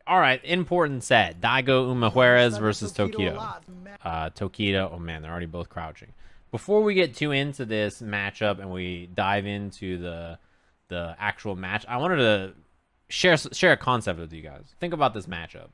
All right, important set. Daigo Umajuarez versus Tokido. Tokido, oh man, they're already both crouching. Before we get too into this matchup and we dive into the actual match, I wanted to share a concept with you guys. Think about this matchup,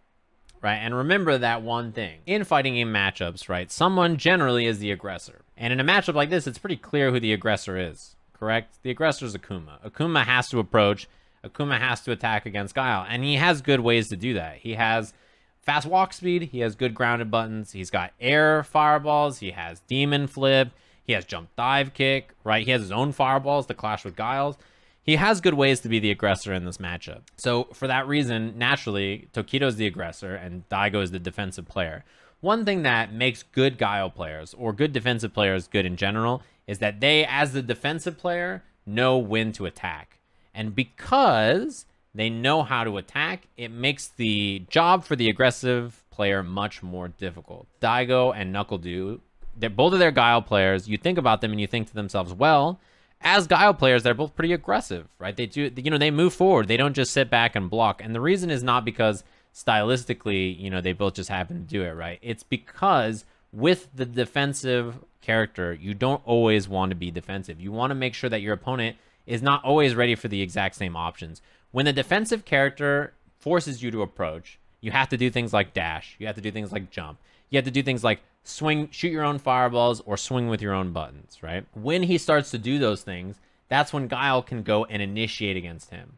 right? And remember that one thing. In fighting game matchups, right, someone generally is the aggressor. And in a matchup like this, it's pretty clear who the aggressor is, correct? The aggressor is Akuma. Akuma has to approach. Akuma has to attack against Guile. And he has good ways to do that. He has fast walk speed. He has good grounded buttons. He's got air fireballs. He has demon flip. He has jump dive kick, right? He has his own fireballs to clash with Guile's. He has good ways to be the aggressor in this matchup. So for that reason, naturally, Tokido's the aggressor and Daigo is the defensive player. One thing that makes good Guile players or good defensive players good in general is that they, as the defensive player, know when to attack. And because they know how to attack, it makes the job for the aggressive player much more difficult. Daigo and NuckleDu, they're both of their Guile players. You think about them and you think to themselves, well, as Guile players, they're both pretty aggressive, right? They do, you know, they move forward. They don't just sit back and block. And the reason is not because stylistically, you know, they both just happen to do it, right? It's because with the defensive character, you don't always want to be defensive. You want to make sure that your opponent is not always ready for the exact same options. When the defensive character forces you to approach, you have to do things like dash. You have to do things like jump. You have to do things like swing, shoot your own fireballs, or swing with your own buttons, right? When he starts to do those things, that's when Guile can go and initiate against him.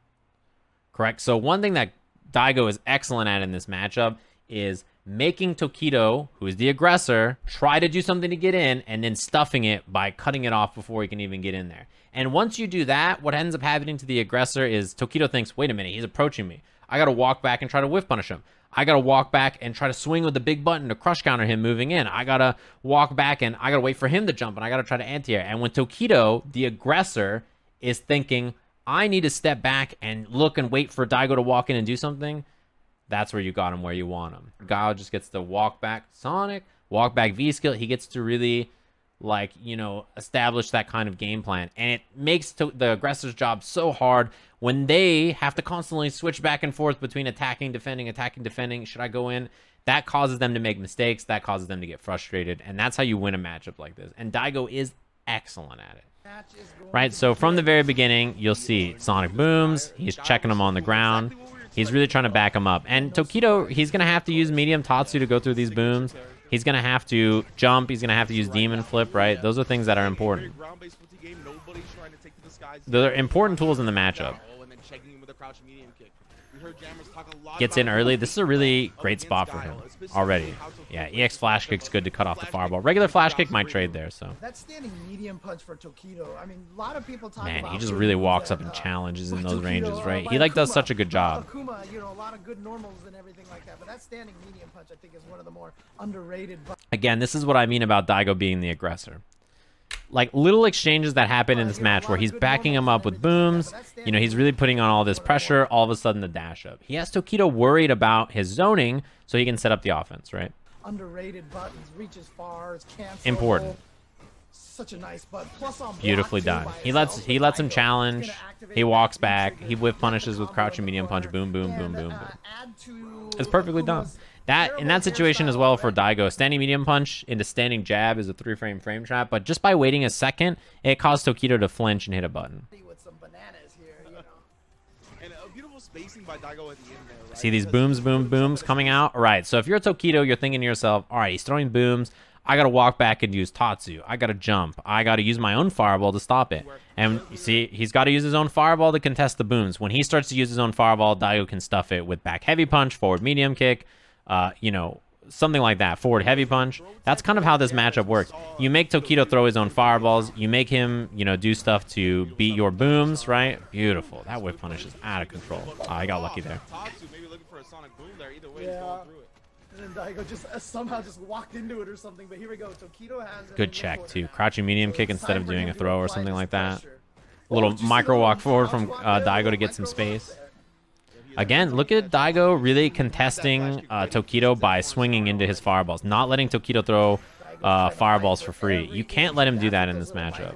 Correct? So one thing that Daigo is excellent at in this matchup is making Tokido, who is the aggressor, try to do something to get in and then stuffing it by cutting it off before he can even get in there. And once you do that, what ends up happening to the aggressor is Tokido thinks, wait a minute, he's approaching me. I got to walk back and try to whiff punish him. I got to walk back and try to swing with the big button to crush counter him moving in. I got to walk back and I got to wait for him to jump and I got to try to anti-air. And when Tokido, the aggressor, is thinking, I need to step back and look and wait for Daigo to walk in and do something, that's where you got him where you want him. Guile just gets to walk back Sonic, walk back V-skill. He gets to really, like, you know, establish that kind of game plan. And it makes the aggressor's job so hard when they have to constantly switch back and forth between attacking, defending. Should I go in? That causes them to make mistakes. That causes them to get frustrated. And that's how you win a matchup like this. And Daigo is excellent at it. Right? So from the very beginning, you'll see Sonic booms. He's checking them on the ground. He's really trying to back him up. And Tokido, he's going to have to use medium Tatsu to go through these booms. He's going to have to jump. He's going to have to use demon flip, right? Those are things that are important. They're important tools in the matchup. Gets in early. This is a really great spot for him already. Yeah, EX flash kick's good to cut off the fireball. Regular flash kick might trade there, so. That standing medium punch for Tokido. I mean, a lot of people talk Man, about he just really walks up and challenges in those ranges, right? He like does such a good job. Akuma, you know, a lot of good normals and everything like that, but that standing medium punch I think is one of the more underrated. Again, this is what I mean about Daigo being the aggressor. Like little exchanges that happen in this match where he's backing him up with booms, you know, he's really putting on all this pressure, all of a sudden the dash up. He has Tokido worried about his zoning so he can set up the offense, right? Underrated buttons, reaches far, it's cancelable. Important. Such a nice button. Plus on Beautifully done. He lets him challenge. He walks back. He whiff punishes with crouching medium punch. Boom, boom, boom, boom, boom. It's perfectly done. That in that situation as well for Daigo, standing medium punch into standing jab is a 3-frame frame trap, but just by waiting a second, it caused Tokido to flinch and hit a button. See these booms, boom, booms coming out? All right, so if you're a Tokido, you're thinking to yourself, all right, he's throwing booms. I got to walk back and use Tatsu. I got to jump. I got to use my own fireball to stop it. And you see, he's got to use his own fireball to contest the booms. When he starts to use his own fireball, Daigo can stuff it with back heavy punch, forward medium kick, you know, something like that. Forward heavy punch. That's kind of how this matchup works. You make Tokido throw his own fireballs. You make him, you know, do stuff to beat your booms, right? Beautiful. That whip punish is out of control. I got lucky there. Yeah. And then Daigo just somehow just walked into it or something, but here we go. Tokido has good check too. Crouching medium kick instead of doing a throw or something like that. A little micro walk forward from Daigo to get some space. Again, look at Daigo really contesting Tokido by swinging into his fireballs, not letting Tokido throw fireballs for free. You can't let him do that in this matchup.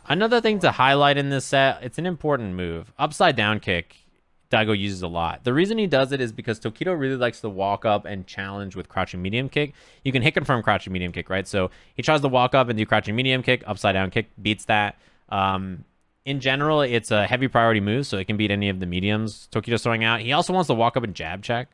Another thing to highlight in this set, it's an important move. Upside down kick Daigo uses a lot. The reason he does it is because Tokido really likes to walk up and challenge with crouching medium kick. You can hit confirm crouching medium kick, right? So he tries to walk up and do crouching medium kick, upside down kick, beats that. In general, it's a heavy priority move, so it can beat any of the mediums Tokido's throwing out. He also wants to walk up and jab check.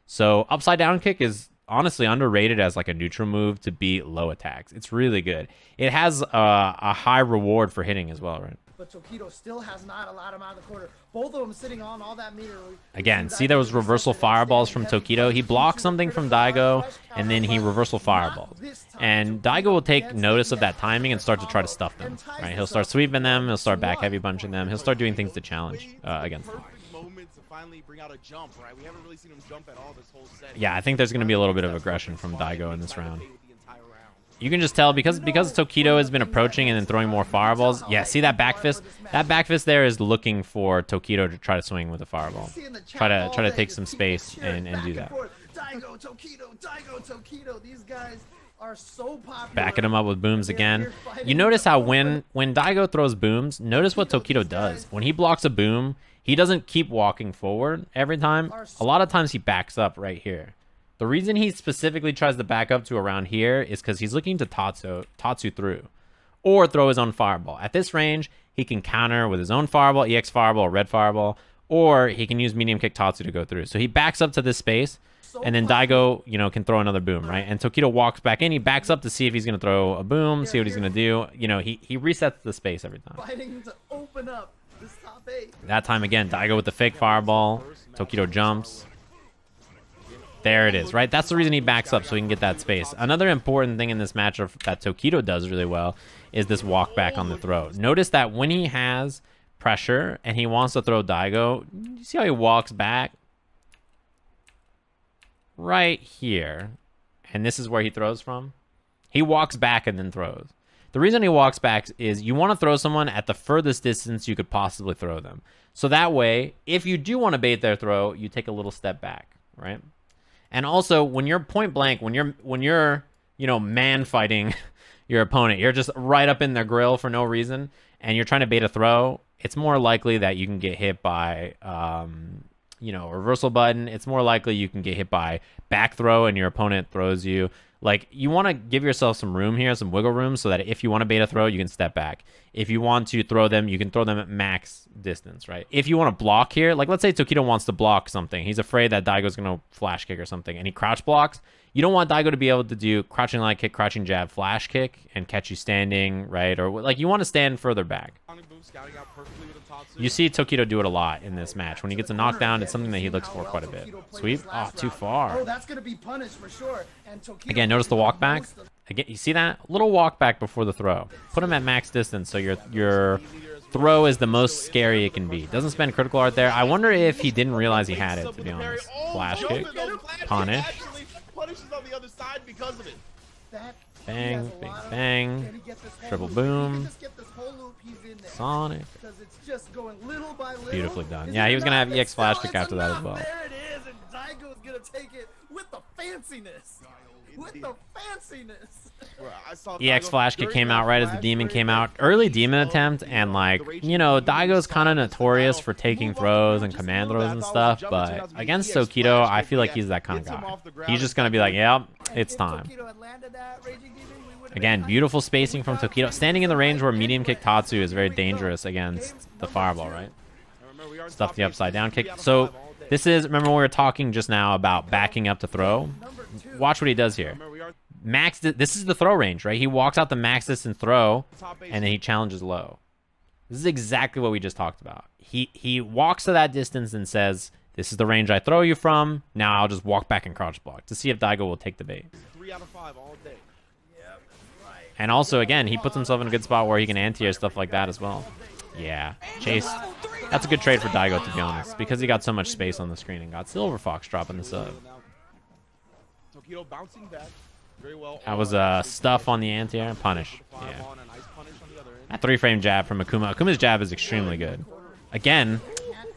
So upside down kick is honestly underrated as like a neutral move to beat low attacks. It's really good. It has a high reward for hitting as well, right? But Tokido still has not allowed him out of the corner. Both of them sitting on all that meter. Again, see those reversal fireballs from Tokido? He blocks something from Daigo, and then he reversal fireballs. And Daigo will take notice of that timing and start to try to stuff them. Right? He'll start sweeping them. He'll start back heavy bunching them. He'll start doing things to challenge against them. Yeah, I think there's going to be a little bit of aggression from Daigo in this round. You can just tell because Tokido has been approaching and then throwing more fireballs. Yeah, see that back fist? That back fist there is looking for Tokido to try to swing with a fireball. Try to take some space and do that. Daigo, Tokido, these guys are so popular. Backing him up with booms again. You notice how when Daigo throws booms, notice what Tokido does. When he blocks a boom, he doesn't keep walking forward every time. A lot of times he backs up right here. The reason he specifically tries to back up to around here is because he's looking to Tatsu through or throw his own fireball. At this range, he can counter with his own fireball, EX fireball, red fireball, or he can use medium kick Tatsu to go through. So he backs up to this space, and then Daigo, you know, can throw another boom, right? And Tokido walks back in. He backs up to see if he's going to throw a boom, see what he's going to do. You know, he resets the space every time. Fighting to open up this top 8. That time again, Daigo with the fake fireball. Tokido jumps. There it is, right? That's the reason he backs up, so he can get that space. Another important thing in this matchup that Tokido does really well is this walk back on the throw. Notice that when he has pressure and he wants to throw Daigo, you see how he walks back? Right here. And this is where he throws from. He walks back and then throws. The reason he walks back is you want to throw someone at the furthest distance you could possibly throw them. So that way, if you do want to bait their throw, you take a little step back, right? And also, when you're point blank, when you're you know, man fighting your opponent, you're just right up in their grill for no reason, and you're trying to bait a throw, it's more likely that you can get hit by, you know, a reversal button. It's more likely you can get hit by back throw and your opponent throws you. Like, you want to give yourself some room here, some wiggle room, so that if you want to bait a throw, you can step back. If you want to throw them, you can throw them at max distance, right? If you want to block here, like let's say Tokido wants to block something. He's afraid that Daigo's going to flash kick or something, and he crouch blocks. You don't want Daigo to be able to do crouching light kick, crouching jab, flash kick, and catch you standing, right? Or like you want to stand further back. You see Tokido do it a lot in this match. When he gets a knockdown, it's something that he looks for quite a bit. Sweep? Oh, too far. Oh, that's going to be punished for sure. Again, notice the walk back. Again, you see that? Little walk back before the throw. Put him at max distance so your throw is the most scary it can be. Doesn't spend critical art there. I wonder if he didn't realize he had it, to be honest. Flash kick. Punish. Bang, bang, bang. Triple boom. Sonic. Beautifully done. Yeah, he was going to have EX flash kick after that as well. There it is, and Daigo's going to take it with the fanciness. With the fanciness. EX flash kick came out right as the demon came out. Early demon attempt, and like, you know, Daigo's kind of notorious for taking throws and command throws and stuff, but against Tokido, I feel like he's that kind of guy. He's just going to be like, yep, it's time. Again, beautiful spacing from Tokido. Standing in the range where medium kick Tatsu is very dangerous against the fireball, right? Stuff the upside down kick. So this is, remember we were talking just now about backing up to throw? Watch what he does here. This is the throw range, right? He walks out the max distance throw, and then he challenges low. This is exactly what we just talked about. He walks to that distance and says, this is the range I throw you from. Now I'll just walk back and crouch block to see if Daigo will take the bait. 3 out of 5 all day. And also, again, he puts himself in a good spot where he can anti-air stuff like that as well. Yeah, Chase. That's a good trade for Daigo, to be honest, because he got so much space on the screen and got Silver Fox dropping the sub. That was stuff on the anti-air. Punish. Yeah. That 3-frame jab from Akuma. Akuma's jab is extremely good. Again,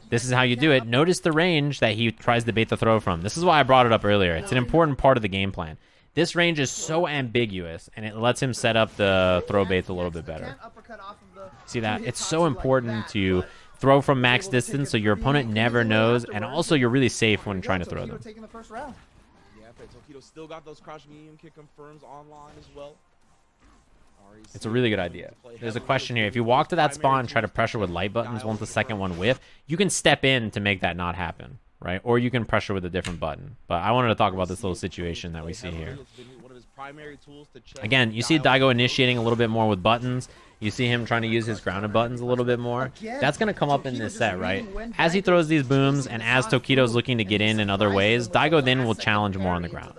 this is how you do it. Notice the range that he tries to bait the throw from. This is why I brought it up earlier. It's an important part of the game plan. This range is so ambiguous, and it lets him set up the throw baits a little bit better. See that? It's so important to throw from max distance, so your opponent never knows, and also you're really safe when trying to throw them. Taking the first round. Yeah, but Tokido still got those crouch medium kick confirms online as well. It's a really good idea. There's a question here. If you walk to that spot and try to pressure with light buttons once the second one whiff, you can step in to make that not happen, right? Or you can pressure with a different button. But I wanted to talk about this little situation that we see here. Again, you see Daigo initiating a little bit more with buttons. You see him trying to use his grounded buttons a little bit more. That's going to come up in this set, right? As he throws these booms and as Tokido's looking to get in other ways, Daigo then will challenge more on the ground.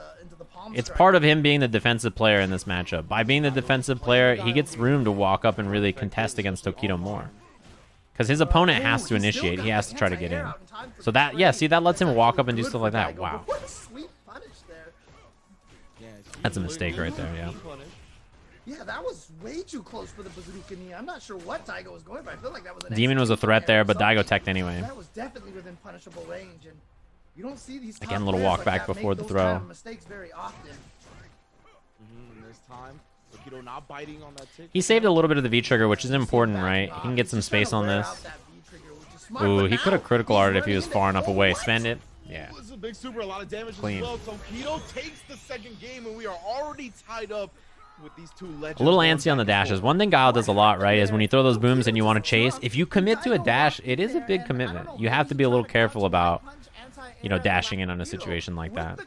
It's part of him being the defensive player in this matchup. By being the defensive player, he gets room to walk up and really contest against Tokido more. Because his opponent has to initiate. He has to try to get in. So that, yeah, see, that lets him walk up and do stuff like that. Wow. That's a mistake right there, yeah. Yeah, that was way too close for the bazooka knee. I'm not sure what Daigo was going for. I feel like that was an Demon was a threat there, but Daigo teched anyway. That was definitely within punishable range, and you don't see these again, a little walk back before the throw. Mistakes very often. This time, Tokido not biting on that tick. He saved a little bit of the V trigger, which is important, right? He can get some space on this. Ooh, he could have critical arted if he was far enough away. Spend it. Yeah. It's a big super, a lot of damage Clean. as well. Tokido takes the second game, and we are already tied up with these two legends. A little antsy on the dashes. One thing Guile does a lot, right, is when you throw those booms and you want to chase, if you commit to a dash, it is a big commitment. You have to be a little careful about, you know, dashing in on a situation like that.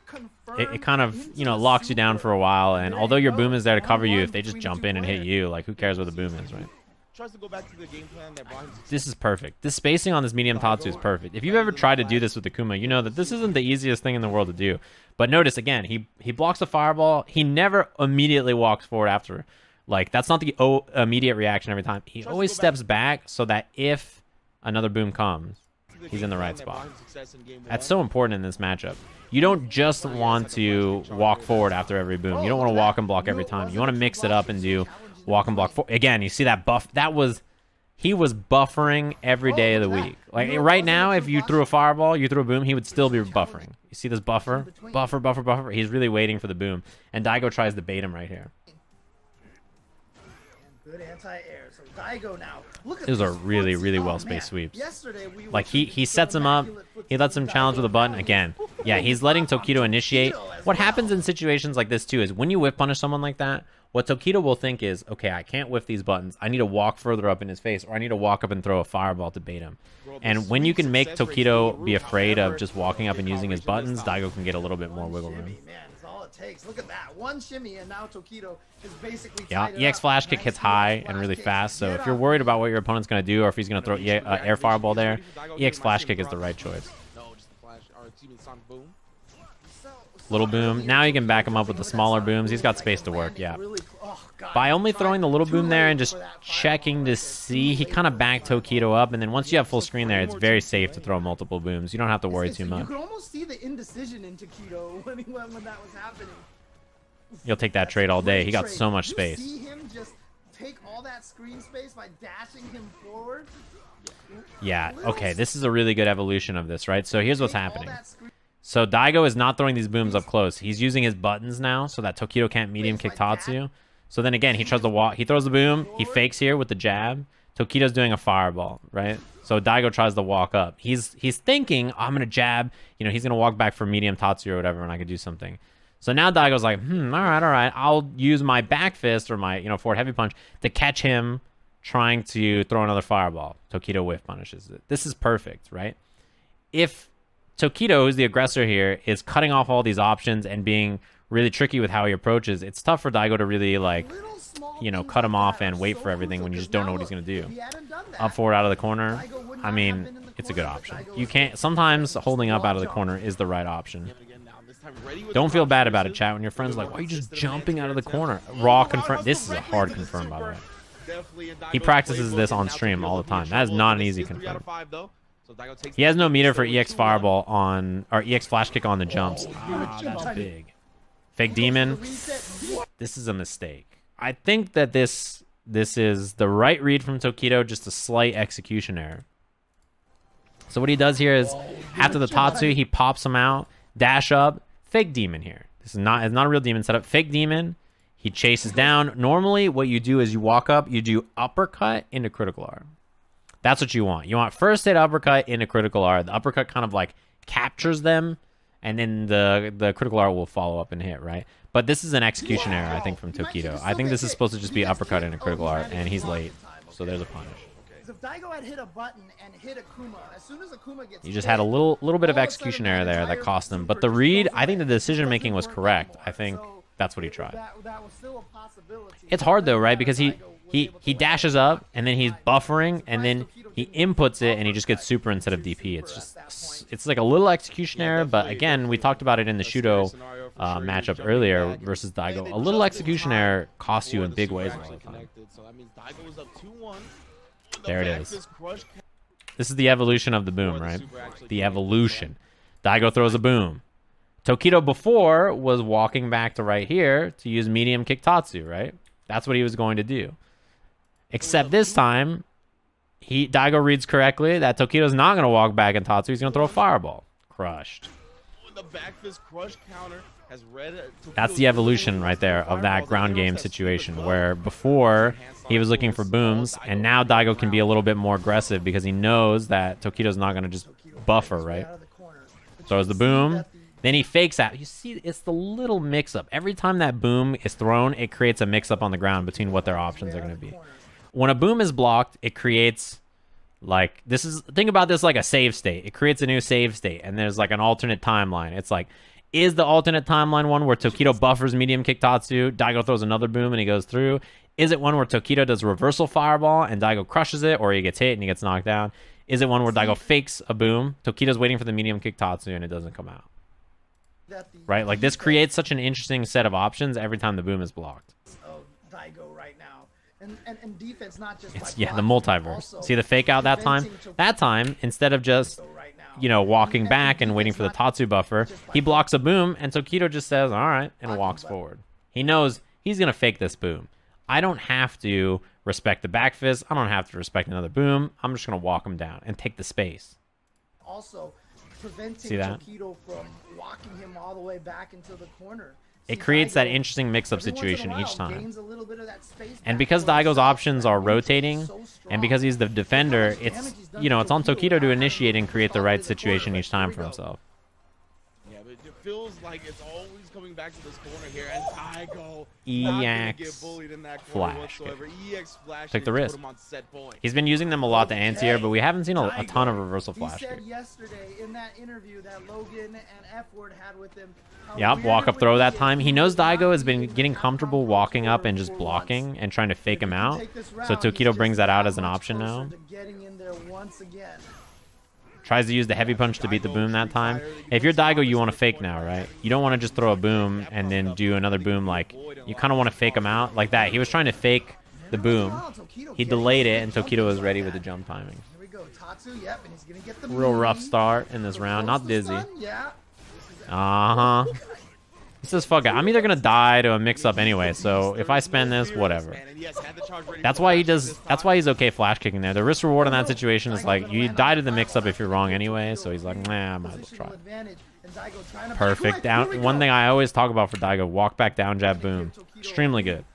It kind of, you know, locks you down for a while, and although your boom is there to cover you, if they just jump in and hit you, like, who cares where the boom is, right? Tries to go back to the game plan that brought him to this is perfect. This spacing on this medium Tatsu is perfect. If you've ever tried to do this with Akuma, you know that this isn't the easiest thing in the world to do. But notice, again, he blocks a fireball. He never immediately walks forward after. Like, that's not the immediate reaction every time. He always steps back so that if another boom comes, he's in the right spot. That's so important in this matchup. You don't just want to walk forward after every boom. You don't want to walk and block every time. You want to mix it up and do walk and block. Again, you see that buff. He was buffering every day of the week. Like right now, if you threw a fireball, you threw a boom, he would still be buffering. You see this buffer? Buffer, buffer, buffer. He's really waiting for the boom. And Daigo tries to bait him right here. Good anti-air. So Daigo now. Look at These are really, really well-spaced sweeps. Like he sets him up. He lets him challenge with a button. Again, yeah, he's letting Tokido initiate. What happens in situations like this too is when you whip punish someone like that, what Tokido will think is, okay, I can't whiff these buttons. I need to walk further up in his face, or I need to walk up and throw a fireball to bait him. And when you can make Tokido be afraid of just walking up and using his buttons, Daigo can get a little bit more wiggle room. Look at that. One shimmy, and now Tokido is basically yeah, EX flash kick hits high and really fast, so if you're worried about what your opponent's going to do or if he's going to throw air fireball there, EX flash kick is the right choice. Little boom. Now you can back him up with the smaller booms. He's got space to work, yeah. By only throwing the little boom there and just checking to see, he kind of backed Tokido up, and then once you have full screen there, it's very safe to throw multiple booms. You don't have to worry too much. You could almost see the indecision in Tokido when that was happening. He'll take that trade all day. He got so much space. You see him just take all that screen space by dashing him forward? Yeah, okay, this is a really good evolution of this, right? So here's what's happening. So Daigo is not throwing these booms up close. He's using his buttons now so that Tokido can't medium kick Tatsu. So then again, he tries to walk. He throws the boom. He fakes here with the jab. Tokido's doing a fireball, right? So Daigo tries to walk up. He's thinking, I'm going to jab. You know, he's going to walk back for medium Tatsu or whatever, and I could do something. So now Daigo's like, all right. I'll use my back fist or my, forward heavy punch to catch him trying to throw another fireball. Tokido whiff punishes it. This is perfect, right? If Tokido, who's the aggressor here, is cutting off all these options and being really tricky with how he approaches, it's tough for Daigo to really, like, cut him off and wait for everything when you just don't know what he's going to do. Up, forward, out of the corner. I mean, it's a good option. You can't... Sometimes holding up out of the corner is the right option. Don't feel bad about it, chat. When your friend's like, why are you just jumping out of the corner? Raw confirm. This is a hard confirm, by the way. He practices this on stream all the time. That is not an easy confirm. He has no meter for EX fireball on, or EX flash kick on the jumps. Ah, that's big. Fake demon. This is a mistake. I think that this is the right read from Tokido, just a slight execution error. So what he does here is, after the Tatsu, he pops him out, dash up, fake demon here. This is not, it's not a real demon setup. Fake demon. He chases down. Normally, what you do is you walk up, you do uppercut into critical arm. That's what you want. You want first hit uppercut into critical art. The uppercut kind of like captures them, and then the critical art will follow up and hit, right? But this is an execution error, I think, from Tokido. I think this is supposed to just be uppercut into critical art, and he's late. So there's a punish. If Daigo had hit a button and hit Akuma, as soon as Akuma gets You just had a little bit of execution error there that cost him. But the read, I think the decision making was correct. I think that's what he tried. That was still a possibility. It's hard though, right? Because he dashes up and then he's buffering and then he inputs it and he just gets super instead of DP. It's just it's like a little execution error, but again, we talked about it in the Shudo matchup earlier versus Daigo. A little execution error costs you in big ways a lot of the time. There it is. This is the evolution of the boom, right? The evolution. Daigo throws a boom. Tokido before was walking back to right here to use medium kick Tatsu, right? That's what he was going to do. Except this time, Daigo reads correctly that Tokido's not going to walk back in Tatsu. He's going to throw a fireball. Crushed. That's the evolution right there of that ground game situation where before he was looking for booms and now Daigo can be a little bit more aggressive because he knows that Tokido's not going to just buffer, right? Throws the boom. Then he fakes out. You see, it's the little mix-up. Every time that boom is thrown, it creates a mix-up on the ground between what their options are going to be. When a boom is blocked, it creates, like, think about this like a save state. It creates a new save state, and there's, like, an alternate timeline. It's like, is the alternate timeline one where Tokido buffers medium kick Tatsu, Daigo throws another boom, and he goes through? Is it one where Tokido does reversal fireball, and Daigo crushes it, or he gets hit and he gets knocked down? Is it one where Daigo fakes a boom, Tokido's waiting for the medium kick Tatsu, and it doesn't come out? Right, like this creates such an interesting set of options every time the boom is blocked. Daigo right now, and defense not just it's the multiverse. See the fake out that time? That time, instead of just walking back and waiting for the Tatsu buffer, he blocks a boom, and Tokido just says, "All right," and walks forward. He knows he's gonna fake this boom. I don't have to respect the back fist. I don't have to respect another boom. I'm just gonna walk him down and take the space. Also, preventing Tokido from walking him all the way back into the corner. It creates that interesting mix-up situation each time. And because Daigo's options are rotating, and because he's the defender, it's it's on Tokido to initiate and create the right situation each time for himself. Yeah, but it feels like it's always coming back to this corner here, and Daigo EX flash. Took the risk. He's been using them a lot to anti-air, but we haven't seen a ton of reversal flash. He said yesterday in that interview that Logan and F-Word had with him. Yep, walk up throw that time. He knows Daigo has been getting comfortable walking up and just blocking and trying to fake him out. So Tokido brings that out as an option now. Tries to use the heavy punch to beat the boom that time. If you're Daigo, you want to fake now, right? You don't want to just throw a boom and then do another boom. Like, you kind of want to fake him out like that. He was trying to fake the boom. He delayed it, and Tokido was ready with the jump timing. Real rough start in this round. Not dizzy. Uh-huh. He says, fuck it. I'm either going to die to a mix-up anyway, so if I spend this, whatever. That's why he's okay flash kicking there. The risk reward in that situation is like, you die to the mix-up if you're wrong anyway, so he's like, nah, I might as well try. Perfect. Down. One thing I always talk about for Daigo, walk back, down jab, boom. Extremely good.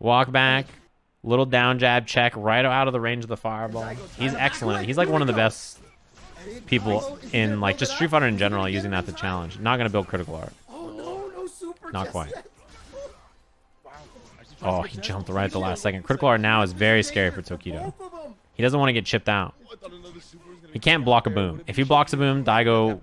Walk back, little down jab, check, right out of the range of the fireball. He's excellent. He's like one of the best people in like just Street Fighter in general using that to challenge. Not gonna build critical art. Not quite. Oh, he jumped right at the last second. Critical art now is very scary for Tokido. He doesn't want to get chipped out. He can't block a boom. If he blocks a boom, Daigo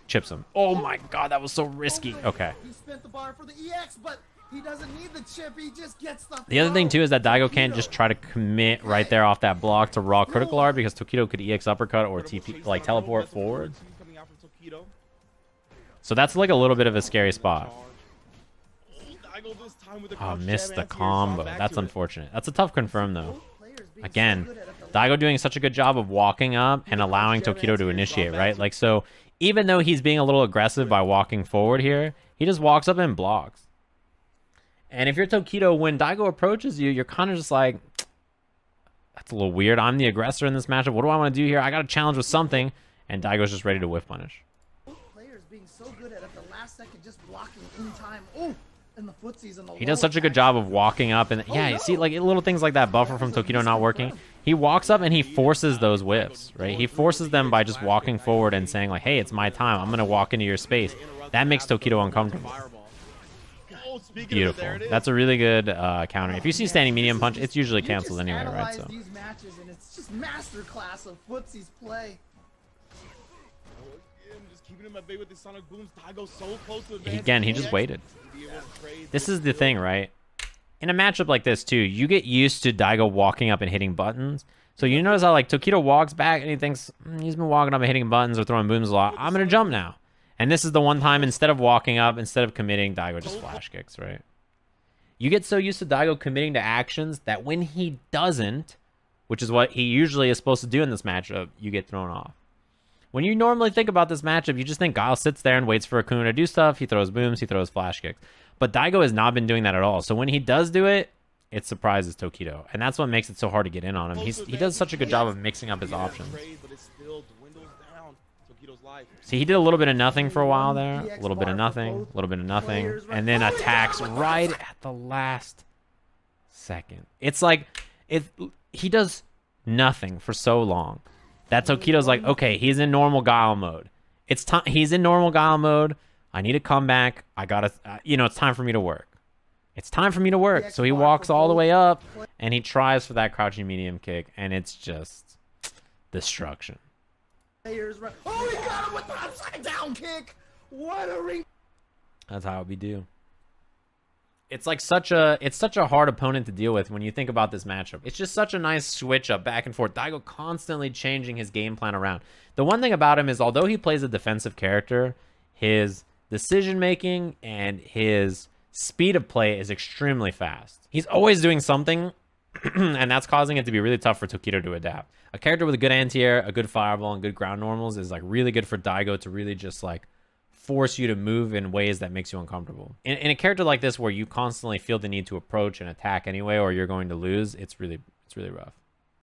chips him. Oh my god, that was so risky. Okay. He spent the bar for the EX, but he doesn't need the chip. He just gets the other thing too is that Daigo can't just try to commit right there off that block to raw critical art because Tokido could EX uppercut or TP like teleport forward. So that's like a little bit of a scary spot. Oh, missed the combo. That's unfortunate. That's a tough confirm though. Again, Daigo doing such a good job of walking up and allowing Tokido to initiate, right? Like, so even though he's being a little aggressive by walking forward here, he just walks up and blocks. And if you're Tokido, when Daigo approaches you, you're kind of just like, that's a little weird. I'm the aggressor in this matchup. What do I want to do here? I got to challenge with something. And Daigo's just ready to whiff punish. Players being so good at the last second, just blocking in time. Oh, and the he does such a good job of walking up. And yeah, you see, like little things like that buffer from Tokido not working. He walks up and he forces those whiffs, right? He forces them by just walking forward and saying like, hey, it's my time. I'm going to walk into your space. That makes Tokido uncomfortable. Beautiful. That's a really good counter. If you see standing medium punch, it's usually canceled anyway, right? So these matches and it's just masterclass of footsie's play. Just keeping him at bay with the sonic booms. Daigo so close to again, he just waited. This is the thing, right? In a matchup like this too, you get used to Daigo walking up and hitting buttons. So you notice how like Tokido walks back and he thinks he's been walking up and hitting buttons or throwing booms a lot. I'm gonna jump now. And this is the one time, instead of walking up, instead of committing, Daigo just flash kicks, right? You get so used to Daigo committing to actions that when he doesn't, which is what he usually is supposed to do in this matchup, you get thrown off. When you normally think about this matchup, you just think Guile sits there and waits for Akuma to do stuff. He throws booms, he throws flash kicks. But Daigo has not been doing that at all. So when he does do it, it surprises Tokido. And that's what makes it so hard to get in on him. He does such a good job of mixing up his options. See, he did a little bit of nothing for a while there. A little bit of nothing, a little bit of nothing. And then attacks right at the last second. It's like, he does nothing for so long that Tokido's like, okay, he's in normal Guile mode. It's time. He's in normal Guile mode. I need to come back. I gotta, it's time for me to work. It's time for me to work. So he walks all the way up and he tries for that crouching medium kick, and it's just destruction. Oh, he got him with the upside down kick. What a ring. That's how we do. It's like such a hard opponent to deal with when you think about this matchup. It's just such a nice switch up back and forth. Daigo constantly changing his game plan around. The one thing about him is, although he plays a defensive character, his decision making and his speed of play is extremely fast. He's always doing something, and that's causing it to be really tough for Tokido to adapt. A character with a good anti-air, a good fireball, and good ground normals is like really good for Daigo to really just like force you to move in ways that makes you uncomfortable. In a character like this where you constantly feel the need to approach and attack anyway, or you're going to lose, it's really rough.